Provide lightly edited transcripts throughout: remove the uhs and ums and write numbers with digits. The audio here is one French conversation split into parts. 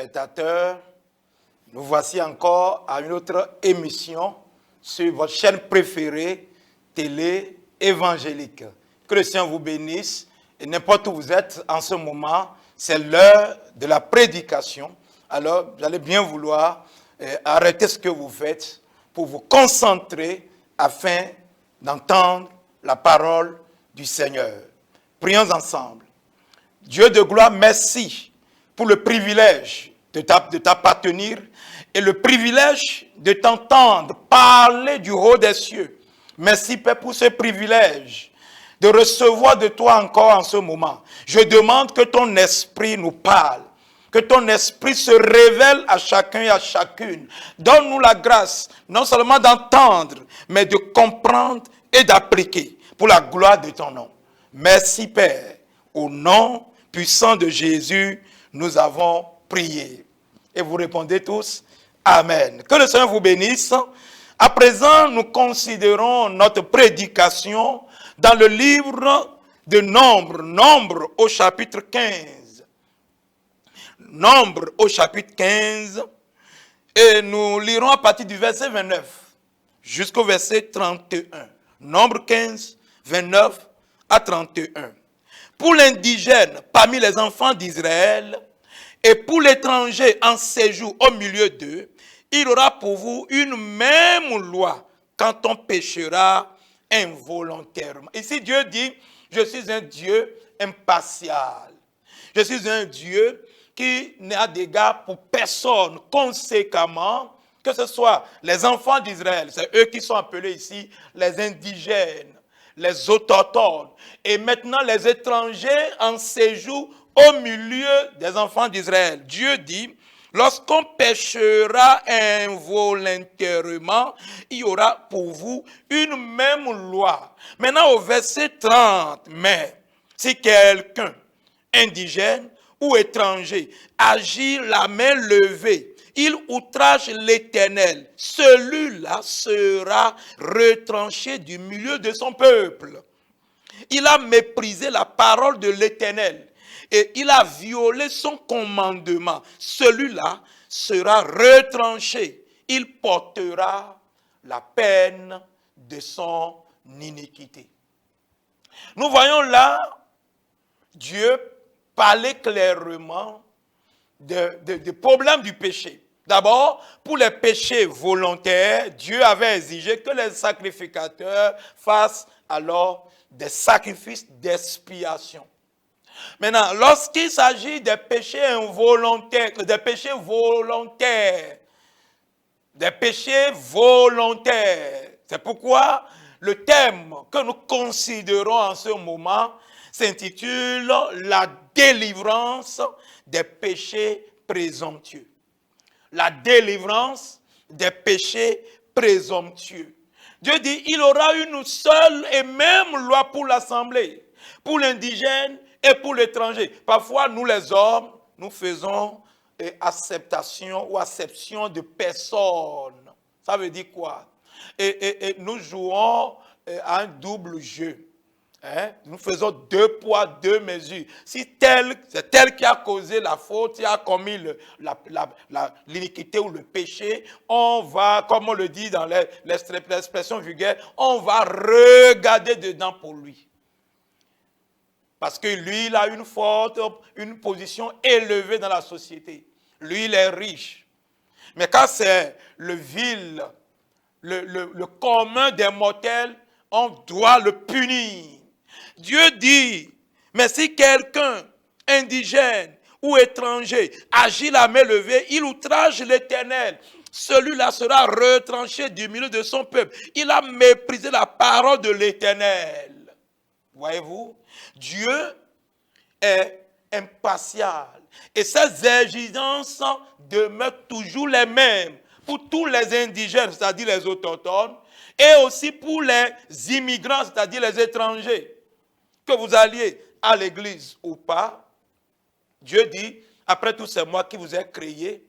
téléspectateurs, nous voici encore à une autre émission sur votre chaîne préférée, télé évangélique. Que le Seigneur vous bénisse et n'importe où vous êtes en ce moment, c'est l'heure de la prédication. Alors, vous allez bien vouloir arrêter ce que vous faites pour vous concentrer afin d'entendre la parole du Seigneur. Prions ensemble. Dieu de gloire, merci pour le privilège de t'appartenir et le privilège de t'entendre parler du haut des cieux. Merci, Père, pour ce privilège de recevoir de toi encore en ce moment. Je demande que ton esprit nous parle, que ton esprit se révèle à chacun et à chacune. Donne-nous la grâce, non seulement d'entendre, mais de comprendre et d'appliquer pour la gloire de ton nom. Merci, Père. Au nom puissant de Jésus, nous avons prié. Et vous répondez tous, Amen. Que le Seigneur vous bénisse. À présent, nous considérons notre prédication dans le livre de Nombre, Nombre au chapitre 15. Nombre au chapitre 15. Et nous lirons à partir du verset 29 jusqu'au verset 31. Nombre 15, 29 à 31. Pour l'indigène parmi les enfants d'Israël et pour l'étranger en séjour au milieu d'eux, il aura pour vous une même loi quand on péchera involontairement. Ici, Dieu dit, je suis un Dieu impartial. Je suis un Dieu qui n'a d'égard pour personne. Conséquemment, que ce soit les enfants d'Israël, c'est eux qui sont appelés ici les indigènes, les autochtones, et maintenant les étrangers en séjour au milieu des enfants d'Israël. Dieu dit, lorsqu'on péchera involontairement, il y aura pour vous une même loi. Maintenant au verset 30, mais si quelqu'un indigène ou étranger agit la main levée, il outrage l'Éternel, celui-là sera retranché du milieu de son peuple. Il a méprisé la parole de l'Éternel et il a violé son commandement. Celui-là sera retranché. Il portera la peine de son iniquité. Nous voyons là Dieu parler clairement des problèmes du péché. D'abord, pour les péchés volontaires, Dieu avait exigé que les sacrificateurs fassent alors des sacrifices d'expiation. Maintenant, lorsqu'il s'agit des péchés involontaires, des péchés volontaires, c'est pourquoi le thème que nous considérons en ce moment s'intitule la délivrance des péchés présomptueux. La délivrance des péchés présomptueux. Dieu dit, il aura une seule et même loi pour l'assemblée, pour l'indigène et pour l'étranger. Parfois, nous les hommes, nous faisons acceptation ou acception de personnes. Ça veut dire quoi? Et nous jouons à un double jeu. Nous faisons deux poids, deux mesures. Si c'est tel qui a causé la faute, qui a commis l'iniquité ou le péché, on va, comme on le dit dans l'expression vulgaire, on va regarder dedans pour lui. Parce que lui, il a une position élevée dans la société. Lui, il est riche. Mais quand c'est le vil, le commun des mortels, on doit le punir. Dieu dit, mais si quelqu'un indigène ou étranger agit la main levée, il outrage l'Éternel. Celui-là sera retranché du milieu de son peuple. Il a méprisé la parole de l'Éternel. Voyez-vous, Dieu est impartial. Et ses exigences demeurent toujours les mêmes pour tous les indigènes, c'est-à-dire les autochtones, et aussi pour les immigrants, c'est-à-dire les étrangers. Que vous alliez à l'église ou pas, Dieu dit, après tout c'est moi qui vous ai créé.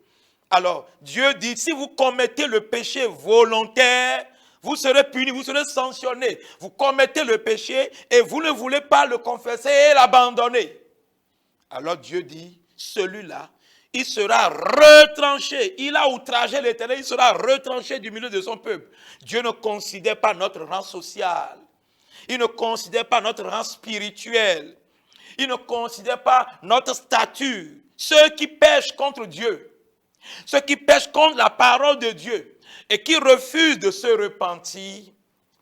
Alors, Dieu dit, si vous commettez le péché volontaire, vous serez puni, vous serez sanctionné. Vous commettez le péché et vous ne voulez pas le confesser et l'abandonner. Alors Dieu dit, celui-là, il sera retranché. Il a outragé l'Éternel, il sera retranché du milieu de son peuple. Dieu ne considère pas notre rang social. Il ne considère pas notre rang spirituel. Il ne considère pas notre statut. Ceux qui pêchent contre Dieu, ceux qui pêchent contre la parole de Dieu et qui refusent de se repentir,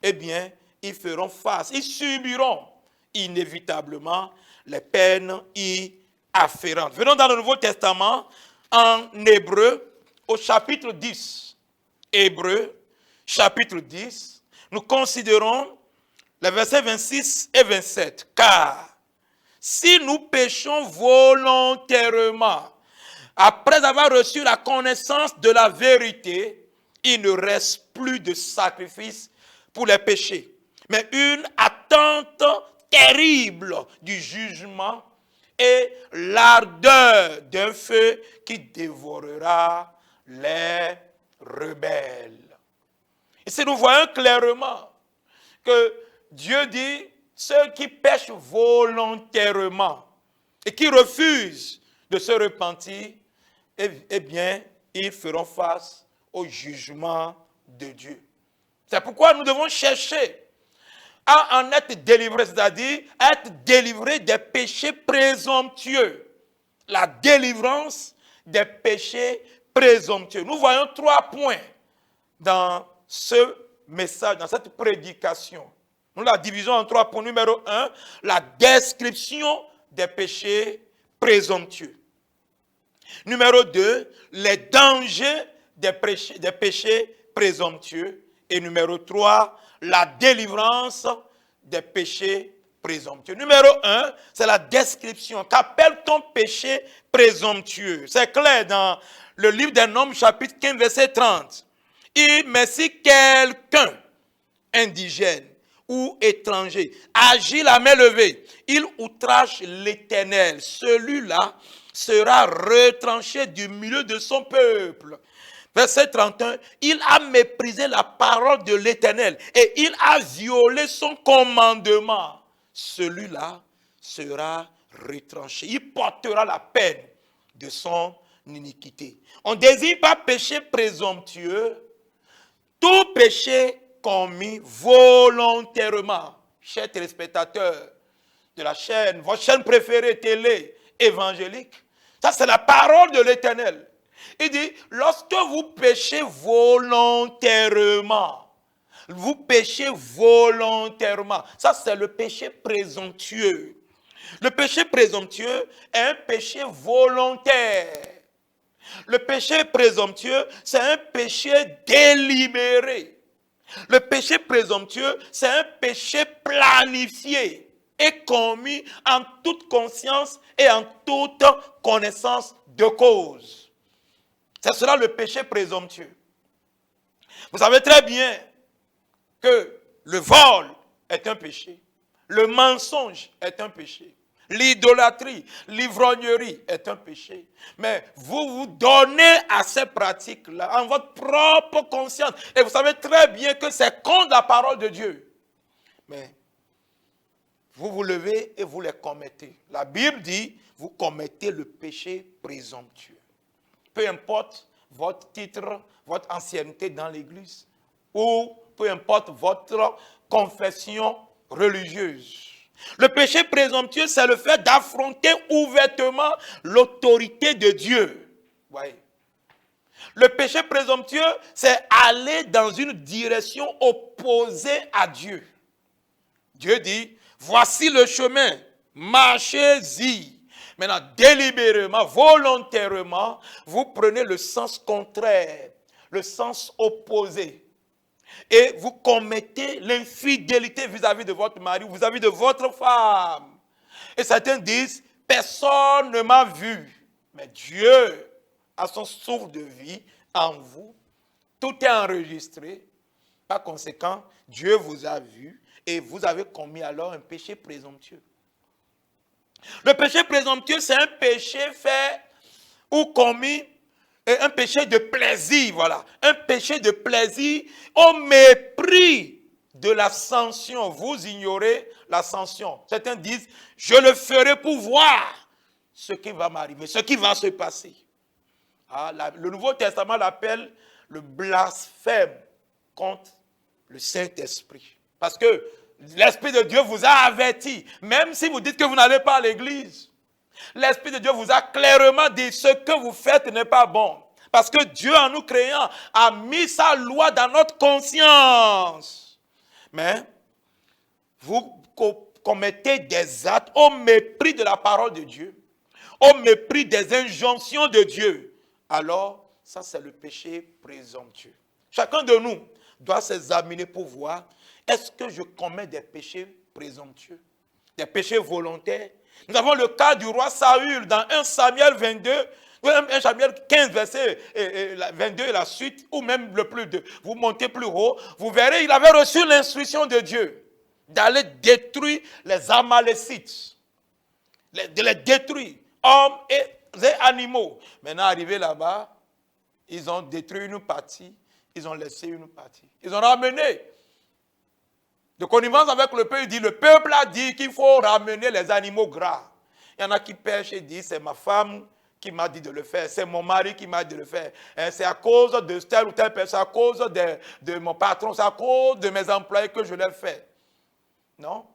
eh bien, ils feront face, ils subiront inévitablement les peines y afférentes. Venons dans le Nouveau Testament, en Hébreu, au chapitre 10. Hébreu, chapitre 10, nous considérons les versets 26 et 27. Car si nous péchons volontairement, après avoir reçu la connaissance de la vérité, il ne reste plus de sacrifice pour les péchés, mais une attente terrible du jugement et l'ardeur d'un feu qui dévorera les rebelles. Ici, nous voyons clairement que Dieu dit, ceux qui pêchent volontairement et qui refusent de se repentir, eh bien, ils feront face au jugement de Dieu. C'est pourquoi nous devons chercher à en être délivrés, c'est-à-dire être délivrés des péchés présomptueux. La délivrance des péchés présomptueux. Nous voyons 3 points dans ce message, dans cette prédication. Nous la divisons en 3 points. Numéro 1, la description des péchés présomptueux. Numéro 2, les dangers des péchés présomptueux. Et numéro 3, la délivrance des péchés présomptueux. Numéro 1, c'est la description. Qu'appelle-t-on péché présomptueux? C'est clair dans le livre des Nombres, chapitre 15, verset 30. Mais si quelqu'un, indigène ou étranger, agit la main levée, il outrage l'Éternel. Celui-là sera retranché du milieu de son peuple. Verset 31, il a méprisé la parole de l'Éternel et il a violé son commandement. Celui-là sera retranché. Il portera la peine de son iniquité. On ne désigne pas péché présomptueux, tout péché commis volontairement. Chers téléspectateurs de la chaîne, votre chaîne préférée télé évangélique, ça c'est la parole de l'Éternel. Il dit, lorsque vous péchez volontairement, vous péchez volontairement. Ça, c'est le péché présomptueux. Le péché présomptueux est un péché volontaire. Le péché présomptueux, c'est un péché délibéré. Le péché présomptueux, c'est un péché planifié et commis en toute conscience et en toute connaissance de cause. C'est cela le péché présomptueux. Vous savez très bien que le vol est un péché, le mensonge est un péché, l'idolâtrie, l'ivrognerie est un péché. Mais vous vous donnez à ces pratiques-là en votre propre conscience. Et vous savez très bien que c'est contre la parole de Dieu. Mais vous vous levez et vous les commettez. La Bible dit, vous commettez le péché présomptueux. Peu importe votre titre, votre ancienneté dans l'église, ou peu importe votre confession religieuse. Le péché présomptueux, c'est le fait d'affronter ouvertement l'autorité de Dieu. Voyez. Le péché présomptueux, c'est aller dans une direction opposée à Dieu. Dieu dit, voici le chemin, marchez-y. Maintenant, délibérément, volontairement, vous prenez le sens contraire, le sens opposé. Et vous commettez l'infidélité vis-à-vis de votre mari, vis-à-vis de votre femme. Et certains disent, personne ne m'a vu. Mais Dieu a son souffle de vie en vous. Tout est enregistré. Par conséquent, Dieu vous a vu et vous avez commis alors un péché présomptueux. Le péché présomptueux, c'est un péché fait ou commis, un péché de plaisir, voilà. Un péché de plaisir au mépris de la sanction. Vous ignorez la sanction. Certains disent, je le ferai pour voir ce qui va m'arriver, ce qui va se passer. Le Nouveau Testament l'appelle le blasphème contre le Saint-Esprit. Parce que l'Esprit de Dieu vous a averti, même si vous dites que vous n'allez pas à l'église. L'Esprit de Dieu vous a clairement dit ce que vous faites n'est pas bon. Parce que Dieu, en nous créant, a mis sa loi dans notre conscience. Mais vous commettez des actes au mépris de la parole de Dieu, au mépris des injonctions de Dieu. Alors, ça c'est le péché présomptueux. Chacun de nous doit s'examiner pour voir, est-ce que je commets des péchés présomptueux, des péchés volontaires? Nous avons le cas du roi Saül dans 1 Samuel 22, 1 Samuel 15, verset 22 et la suite, ou même le plus de. Vous montez plus haut, vous verrez, il avait reçu l'instruction de Dieu d'aller détruire les Amalécites, de les détruire, hommes et animaux. Maintenant, arrivé là-bas, ils ont détruit une partie, ils ont laissé une partie. Ils ont ramené. De connivence avec le peuple, il dit, le peuple a dit qu'il faut ramener les animaux gras. Il y en a qui pêchent et disent, c'est ma femme qui m'a dit de le faire, c'est mon mari qui m'a dit de le faire. C'est à cause de telle ou telle personne, c'est à cause de mon patron, c'est à cause de mes employés que je l'ai fait. Non.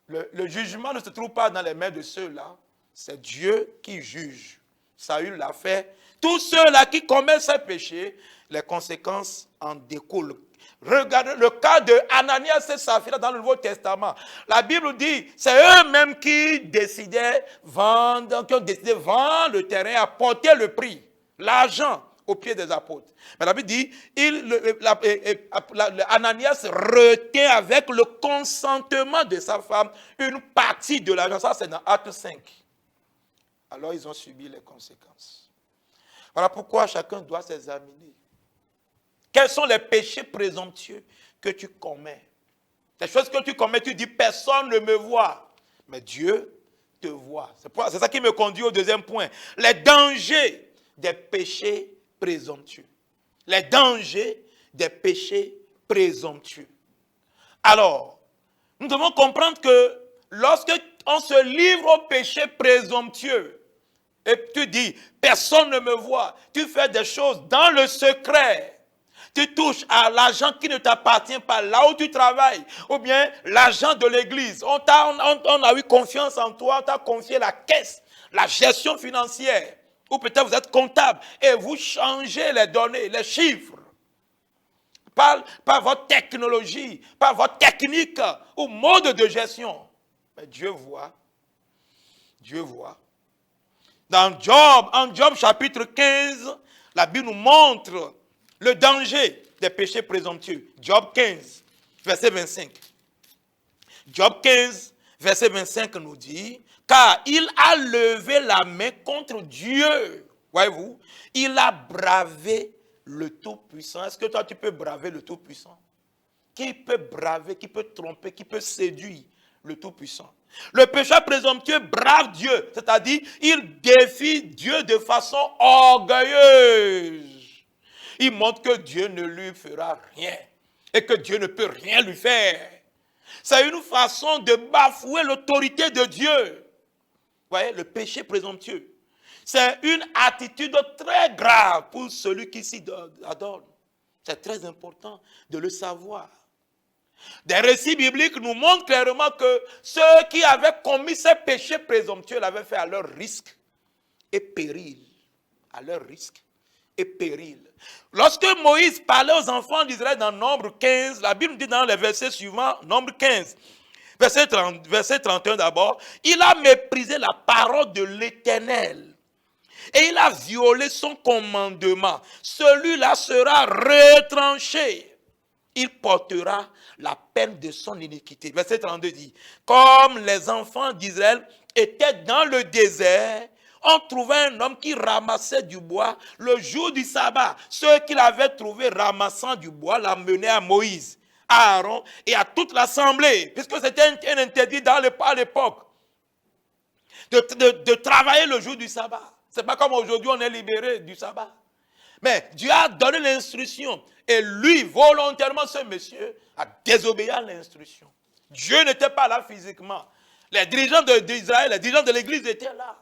Le jugement ne se trouve pas dans les mains de ceux-là. C'est Dieu qui juge. Saül l'a fait. Tous ceux-là qui commettent ces péchés, les conséquences en découlent. Regardez le cas de Ananias et Saphira dans le Nouveau Testament. La Bible dit, c'est eux-mêmes qui décidaient vendre, qui ont décidé de vendre le terrain, apporter le prix, l'argent aux pieds des apôtres. Mais la Bible dit, Ananias retient avec le consentement de sa femme une partie de l'argent. Ça, c'est dans Acte 5. Alors, ils ont subi les conséquences. Voilà pourquoi chacun doit s'examiner. Quels sont les péchés présomptueux que tu commets? Les choses que tu commets, tu dis, personne ne me voit. Mais Dieu te voit. C'est ça qui me conduit au deuxième point. Les dangers des péchés présomptueux. Les dangers des péchés présomptueux. Alors, nous devons comprendre que lorsque on se livre au péché présomptueux, et tu dis, personne ne me voit, tu fais des choses dans le secret, tu touches à l'argent qui ne t'appartient pas là où tu travailles, ou bien l'argent de l'église. On a eu confiance en toi, on t'a confié la caisse, la gestion financière, ou peut-être vous êtes comptable et vous changez les données, les chiffres, par votre technologie, par votre technique ou mode de gestion. Mais Dieu voit. Dieu voit. En Job chapitre 15, la Bible nous montre le danger des péchés présomptueux. Job 15, verset 25. Job 15, verset 25 nous dit, car il a levé la main contre Dieu. Voyez-vous, il a bravé le Tout-Puissant. Est-ce que toi tu peux braver le Tout-Puissant? Qui peut braver, qui peut tromper, qui peut séduire le Tout-Puissant? Le pécheur présomptueux brave Dieu, c'est-à-dire il défie Dieu de façon orgueilleuse. Il montre que Dieu ne lui fera rien et que Dieu ne peut rien lui faire. C'est une façon de bafouer l'autorité de Dieu. Vous voyez, le péché présomptueux. C'est une attitude très grave pour celui qui s'y adonne. C'est très important de le savoir. Des récits bibliques nous montrent clairement que ceux qui avaient commis ces péchés présomptueux l'avaient fait à leur risque et péril. À leur risque et péril. Lorsque Moïse parlait aux enfants d'Israël dans Nombre 15, la Bible dit dans les versets suivants, Nombre 15, verset 31 d'abord, il a méprisé la parole de l'Éternel et il a violé son commandement. Celui-là sera retranché. Il portera la peine de son iniquité. Verset 32 dit, comme les enfants d'Israël étaient dans le désert, on trouvait un homme qui ramassait du bois le jour du sabbat. Ceux qui l'avaient trouvé ramassant du bois l'amenaient à Moïse, à Aaron et à toute l'assemblée, puisque c'était un interdit à l'époque de travailler le jour du sabbat. Ce n'est pas comme aujourd'hui on est libéré du sabbat. Mais Dieu a donné l'instruction et lui, volontairement, ce monsieur a désobéi à l'instruction. Dieu n'était pas là physiquement. Les dirigeants d'Israël, les dirigeants de l'église étaient là.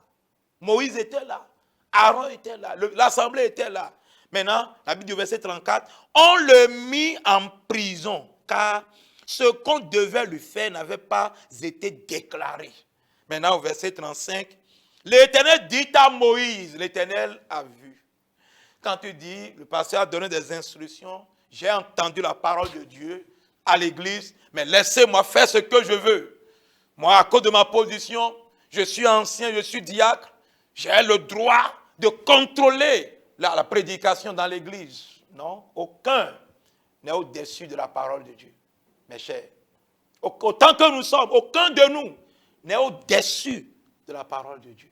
Moïse était là. Aaron était là, l'assemblée était là. Maintenant, la Bible du verset 34, on le mit en prison, car ce qu'on devait lui faire n'avait pas été déclaré. Maintenant, au verset 35, l'Éternel dit à Moïse, l'Éternel a vu. Quand tu dis, le pasteur a donné des instructions, j'ai entendu la parole de Dieu à l'église, mais laissez-moi faire ce que je veux. Moi, à cause de ma position, je suis ancien, je suis diacre, j'ai le droit de contrôler la prédication dans l'église. Non, aucun n'est au-dessus de la parole de Dieu. Mes chers, autant que nous sommes, aucun de nous n'est au-dessus de la parole de Dieu.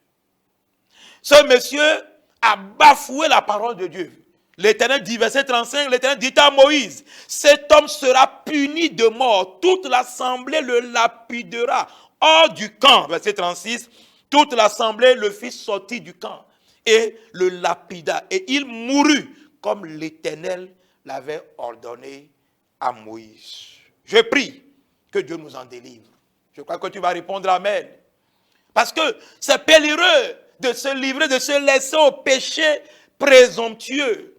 Ce monsieur a bafoué la parole de Dieu. L'Éternel dit, verset 35, l'Éternel dit à Moïse, cet homme sera puni de mort, toute l'assemblée le lapidera hors du camp. Verset 36, toute l'assemblée le fit sortir du camp et le lapida. Et il mourut comme l'Éternel l'avait ordonné à Moïse. Je prie que Dieu nous en délivre. Je crois que tu vas répondre amen. Parce que c'est périlleux de se livrer, de se laisser au péché présomptueux.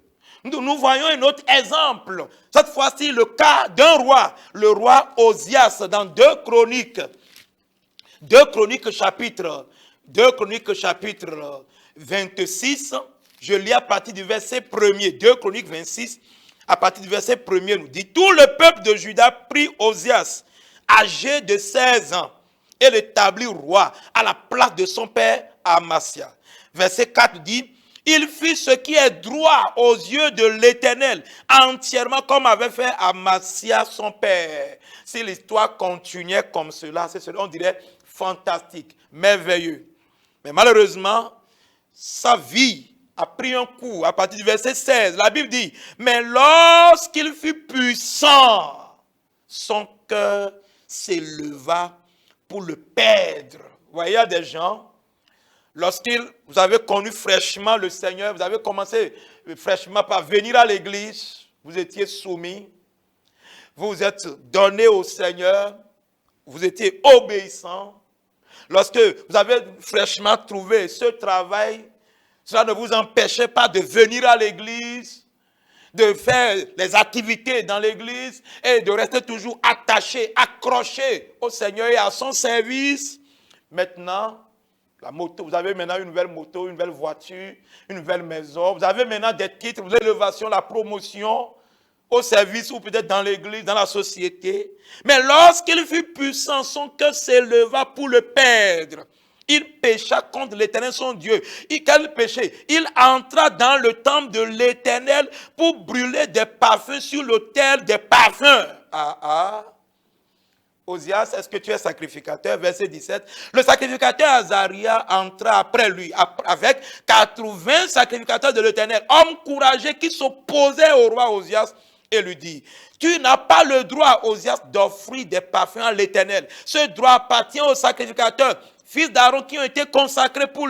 Nous voyons un autre exemple. Cette fois-ci, le cas d'un roi, le roi Osias, dans 2 Chroniques chapitre 26. Je lis à partir du verset 1er. 2 Chroniques 26, à partir du verset 1er, nous dit, tout le peuple de Juda prit Osias, âgé de 16 ans, et l'établit roi à la place de son père Amasia. Verset 4 dit, il fit ce qui est droit aux yeux de l'Éternel, entièrement comme avait fait Amasia son père. Si l'histoire continuait comme cela, on dirait fantastique, merveilleux. Mais malheureusement, sa vie a pris un coup à partir du verset 16. La Bible dit, mais lorsqu'il fut puissant, son cœur s'éleva pour le perdre. Vous voyez, il y a des gens, vous avez connu fraîchement le Seigneur, vous avez commencé fraîchement par venir à l'église, vous étiez soumis, vous vous êtes donné au Seigneur, vous étiez obéissant. Lorsque vous avez fraîchement trouvé ce travail, cela ne vous empêchait pas de venir à l'église, de faire les activités dans l'église et de rester toujours attaché, accroché au Seigneur et à son service. Maintenant, la moto, vous avez maintenant une nouvelle moto, une nouvelle voiture, une nouvelle maison. Vous avez maintenant des titres, vos élévations, la promotion au service ou peut-être dans l'église, dans la société. Mais lorsqu'il fut puissant, son cœur s'éleva pour le perdre. Il pécha contre l'Éternel, son Dieu. Quel péché? Il entra dans le temple de l'Éternel pour brûler des parfums sur l'autel des parfums. Osias, est-ce que tu es sacrificateur? Verset 17. Le sacrificateur Azaria entra après lui, avec 80 sacrificateurs de l'Éternel, hommes courageux qui s'opposaient au roi Osias, et lui dit, tu n'as pas le droit, Osias, d'offrir des parfums à l'Éternel. Ce droit appartient aux sacrificateurs, fils d'Aaron, qui ont été consacrés pour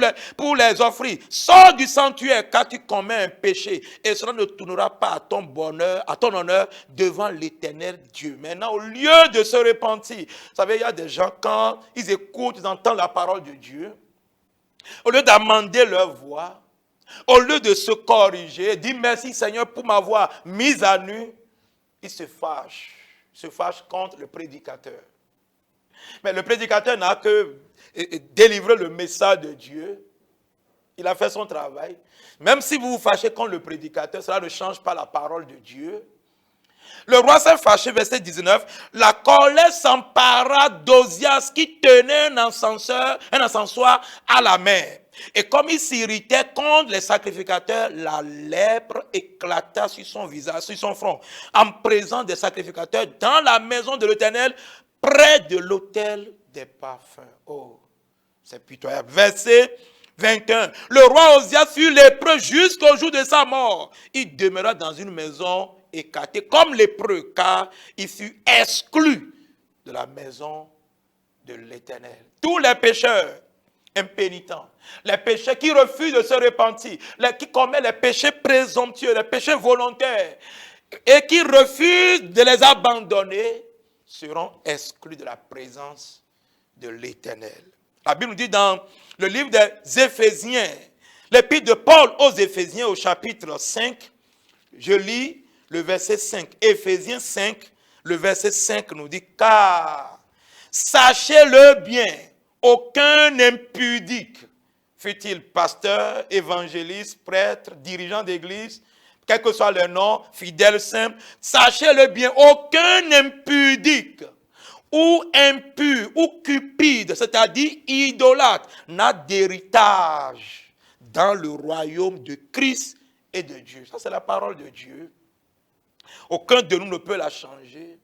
les offrir. Sors du sanctuaire, car tu commets un péché, et cela ne tournera pas à ton bonheur, à ton honneur, devant l'Éternel Dieu. Maintenant, au lieu de se repentir, vous savez, il y a des gens, quand ils écoutent, ils entendent la parole de Dieu, au lieu d'amender leur voix, au lieu de se corriger, dire merci Seigneur pour m'avoir mis à nu, ils se fâchent contre le prédicateur. Mais le prédicateur n'a que délivrer le message de Dieu. Il a fait son travail. Même si vous vous fâchez contre le prédicateur, cela ne change pas la parole de Dieu. Le roi s'est fâché, verset 19. La colère s'empara d'Osias qui tenait un encensoir à la main. Et comme il s'irritait contre les sacrificateurs, la lèpre éclata sur son visage, sur son front, en présence des sacrificateurs dans la maison de l'Éternel, près de l'autel des parfums. Oh, c'est pitoyable. Verset 21. Le roi Osias fut lépreux jusqu'au jour de sa mort. Il demeura dans une maison écartée comme lépreux, car il fut exclu de la maison de l'Éternel. Tous les pécheurs impénitents, les pécheurs qui refusent de se repentir, qui commettent les péchés présomptueux, les péchés volontaires, et qui refusent de les abandonner, seront exclus de la présence de l'Éternel. La Bible nous dit dans le livre des Éphésiens, L'épître de Paul aux Éphésiens au chapitre 5, je lis le verset 5. Éphésiens 5, le verset 5 nous dit, car sachez-le bien, aucun impudique, fut-il pasteur, évangéliste, prêtre, dirigeant d'église, quel que soit le nom, fidèle, simple, sachez-le bien, aucun impudique, ou impur, ou cupide, c'est-à-dire idolâtre, n'a d'héritage dans le royaume de Christ et de Dieu. Ça, c'est la parole de Dieu. Aucun de nous ne peut la changer.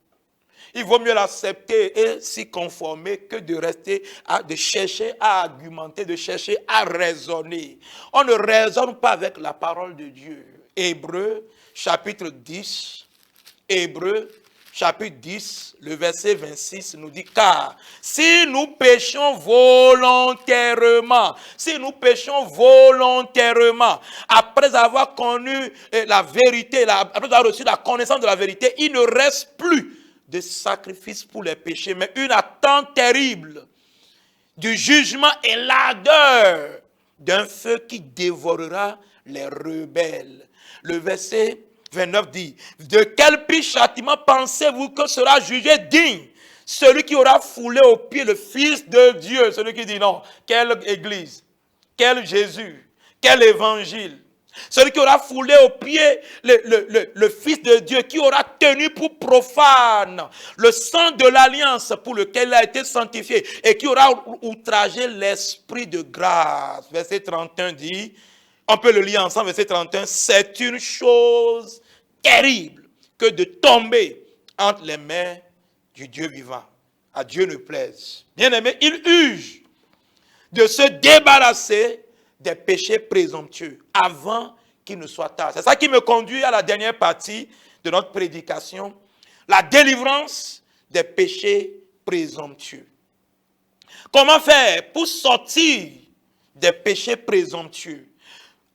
Il vaut mieux l'accepter et s'y conformer que de rester, de chercher à argumenter, de chercher à raisonner. On ne raisonne pas avec la parole de Dieu. Hébreux, chapitre 10, Hébreux, chapitre 10, le verset 26 nous dit, car si nous péchons volontairement, après avoir connu la vérité, après avoir reçu la connaissance de la vérité, il ne reste plus de sacrifice pour les péchés, mais une attente terrible du jugement et l'ardeur d'un feu qui dévorera les rebelles. Le verset 29 dit, de quel pire châtiment pensez-vous que sera jugé digne celui qui aura foulé aux pieds le Fils de Dieu? Celui qui dit non, quelle église, quel Jésus, quel évangile? Celui qui aura foulé aux pieds le Fils de Dieu, qui aura tenu pour profane le sang de l'alliance pour lequel il a été sanctifié et qui aura outragé l'esprit de grâce. Verset 31 dit, on peut le lire ensemble, verset 31, c'est une chose terrible que de tomber entre les mains du Dieu vivant. À Dieu ne plaise. Bien-aimé, il urge de se débarrasser des péchés présomptueux avant qu'il ne soit tard. C'est ça qui me conduit à la dernière partie de notre prédication, la délivrance des péchés présomptueux. Comment faire pour sortir des péchés présomptueux?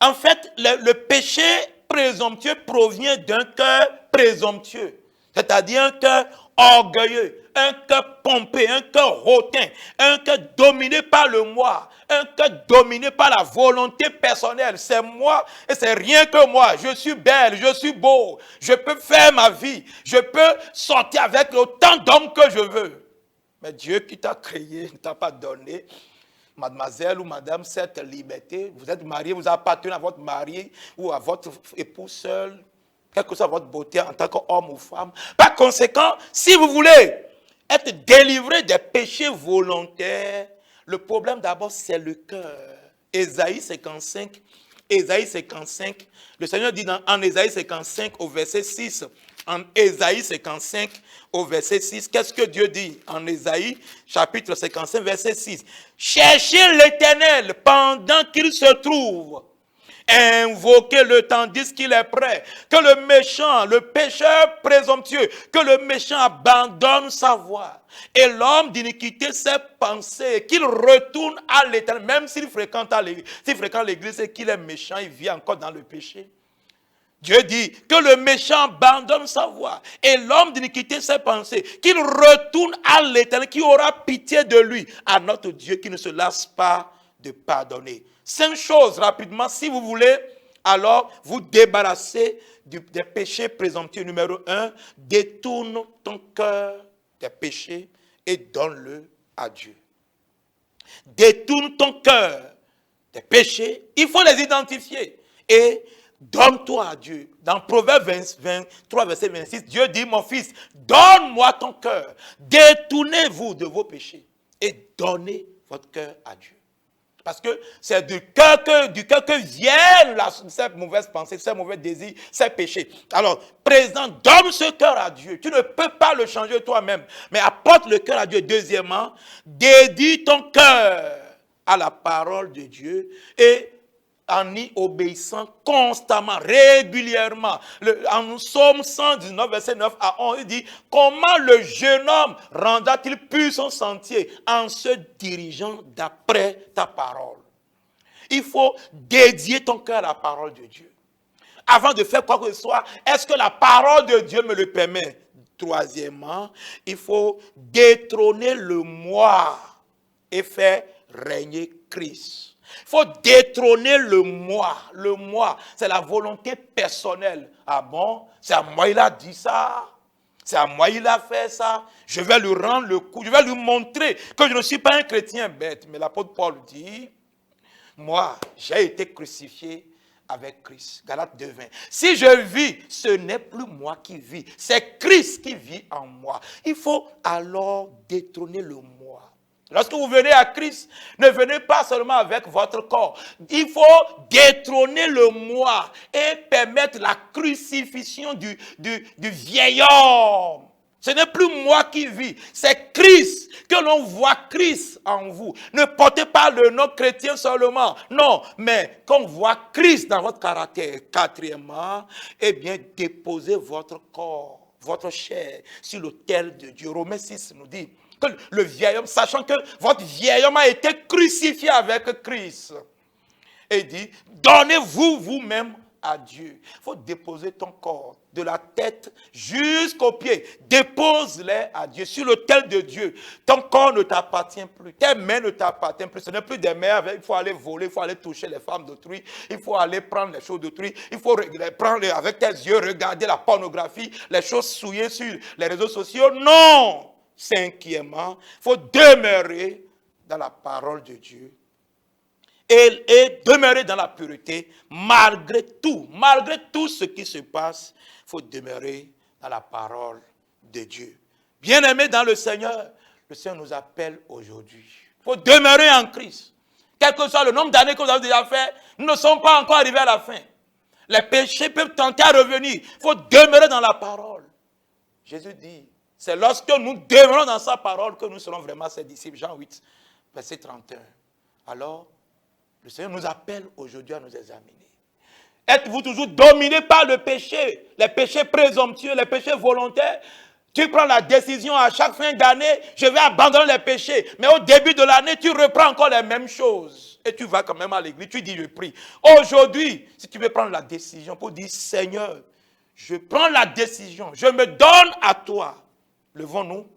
En fait, le péché présomptueux provient d'un cœur présomptueux, c'est-à-dire un cœur orgueilleux, un cœur pompé, un cœur hautain, un cœur dominé par le moi, un cœur dominé par la volonté personnelle. C'est moi et c'est rien que moi. Je suis belle, je suis beau, je peux faire ma vie, je peux sortir avec autant d'hommes que je veux. Mais Dieu qui t'a créé ne t'a pas donné, mademoiselle ou madame, cette liberté. Vous êtes marié, vous appartenez à votre mari ou à votre époux seul, quelle que soit votre beauté en tant qu'homme ou femme. Par conséquent, si vous voulez être délivré des péchés volontaires, le problème d'abord c'est le cœur. Ésaïe 55, le Seigneur dit en Ésaïe 55 au verset 6, en Ésaïe 55 au verset 6, qu'est-ce que Dieu dit en Ésaïe chapitre 55 verset 6? Cherchez l'Éternel pendant qu'il se trouve. Invoquez-le tandis qu'il est prêt. Que le méchant, le pécheur présomptueux, que le méchant abandonne sa voie. Et l'homme d'iniquité ses pensées, qu'il retourne à l'Éternel, même s'il fréquente l'église et qu'il est méchant, il vit encore dans le péché. Dieu dit que le méchant abandonne sa voie et l'homme d'iniquité ses pensées, qu'il retourne à l'Éternel, qui aura pitié de lui, à notre Dieu qui ne se lasse pas de pardonner. 5 choses rapidement, si vous voulez, alors vous débarrasser des péchés présomptueux. Numéro 1, détourne ton cœur des péchés et donne-le à Dieu. Détourne ton cœur des péchés, il faut les identifier et donne-toi à Dieu. Dans Proverbe 23, verset 26, Dieu dit, mon fils, donne-moi ton cœur. Détournez-vous de vos péchés et donnez votre cœur à Dieu. Parce que c'est du cœur que viennent ces mauvaises pensées, ces mauvais désirs, ces péchés. Alors, présente, donne ce cœur à Dieu. Tu ne peux pas le changer toi-même. Mais apporte le cœur à Dieu. Deuxièmement, dédie ton cœur à la parole de Dieu et en y obéissant constamment, régulièrement. En Psaume 119, verset 9 à 11, il dit, comment le jeune homme rendra-t-il pur son sentier en se dirigeant d'après ta parole? Il faut dédier ton cœur à la parole de Dieu. Avant de faire quoi que ce soit, est-ce que la parole de Dieu me le permet? Troisièmement, il faut détrôner le moi et faire régner Christ. Il faut détrôner le moi. Le moi, c'est la volonté personnelle. Ah bon, c'est à moi il a dit ça. C'est à moi il a fait ça. Je vais lui rendre le coup. Je vais lui montrer que je ne suis pas un chrétien bête. Mais l'apôtre Paul dit, moi, j'ai été crucifié avec Christ. Galates 2:20. Si je vis, ce n'est plus moi qui vis. C'est Christ qui vit en moi. Il faut alors détrôner le moi. Lorsque vous venez à Christ, ne venez pas seulement avec votre corps. Il faut détrôner le moi et permettre la crucifixion du vieil homme. Ce n'est plus moi qui vis, c'est Christ, que l'on voit Christ en vous. Ne portez pas le nom chrétien seulement, non, mais qu'on voit Christ dans votre caractère. Quatrièmement, eh bien, déposez votre corps, votre chair sur l'autel de Dieu. Romains 6 nous dit que le vieil homme, sachant que votre vieil homme a été crucifié avec Christ, et dit, donnez-vous vous-même à Dieu. Il faut déposer ton corps de la tête jusqu'aux pieds. Dépose-les à Dieu, sur l'autel de Dieu. Ton corps ne t'appartient plus. Tes mains ne t'appartiennent plus. Ce n'est plus des mains avec. Il faut aller voler, il faut aller toucher les femmes d'autrui. Il faut aller prendre les choses d'autrui. Il faut prendre avec tes yeux, regarder la pornographie, les choses souillées sur les réseaux sociaux. Non! Cinquièmement, il faut demeurer dans la parole de Dieu. Et demeurer dans la pureté, malgré tout ce qui se passe, il faut demeurer dans la parole de Dieu. Bien-aimés dans le Seigneur nous appelle aujourd'hui. Il faut demeurer en Christ. Quel que soit le nombre d'années que vous avez déjà fait, nous ne sommes pas encore arrivés à la fin. Les péchés peuvent tenter à revenir. Il faut demeurer dans la parole. Jésus dit, c'est lorsque nous demeurons dans sa parole que nous serons vraiment ses disciples. Jean 8, verset 31. Alors, le Seigneur nous appelle aujourd'hui à nous examiner. Êtes-vous toujours dominé par le péché, les péchés présomptueux, les péchés volontaires? Tu prends la décision à chaque fin d'année, je vais abandonner les péchés. Mais au début de l'année, tu reprends encore les mêmes choses. Et tu vas quand même à l'église, tu dis je prie. Aujourd'hui, si tu veux prendre la décision pour dire Seigneur, je prends la décision, je me donne à toi. Levons-nous,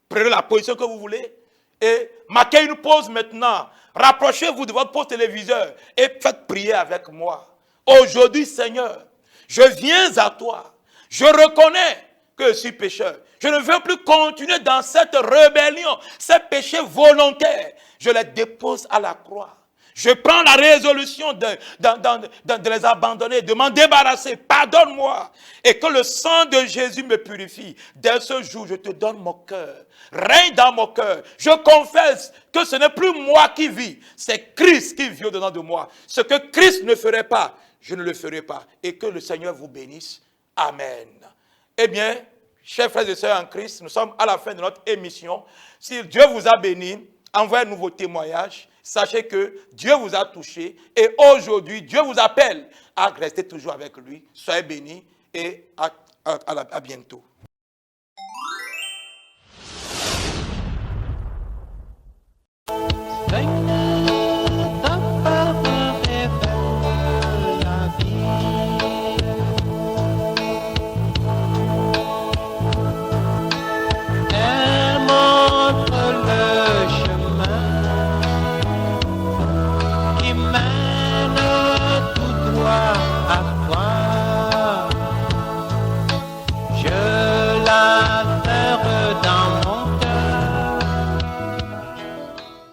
prenez la position que vous voulez et marquez une pause maintenant. Rapprochez-vous de votre poste téléviseur et faites prier avec moi. Aujourd'hui, Seigneur, je viens à toi. Je reconnais que je suis pécheur. Je ne veux plus continuer dans cette rébellion, ces péchés volontaires. Je les dépose à la croix. Je prends la résolution de les abandonner, de m'en débarrasser. Pardonne-moi. Et que le sang de Jésus me purifie. Dès ce jour, je te donne mon cœur. Règne dans mon cœur. Je confesse que ce n'est plus moi qui vis. C'est Christ qui vit au-dedans de moi. Ce que Christ ne ferait pas, je ne le ferai pas. Et que le Seigneur vous bénisse. Amen. Eh bien, chers frères et sœurs en Christ, nous sommes à la fin de notre émission. Si Dieu vous a béni, envoyez-nous vos témoignages. Sachez que Dieu vous a touché et aujourd'hui, Dieu vous appelle à rester toujours avec lui. Soyez bénis et à bientôt. Thank you.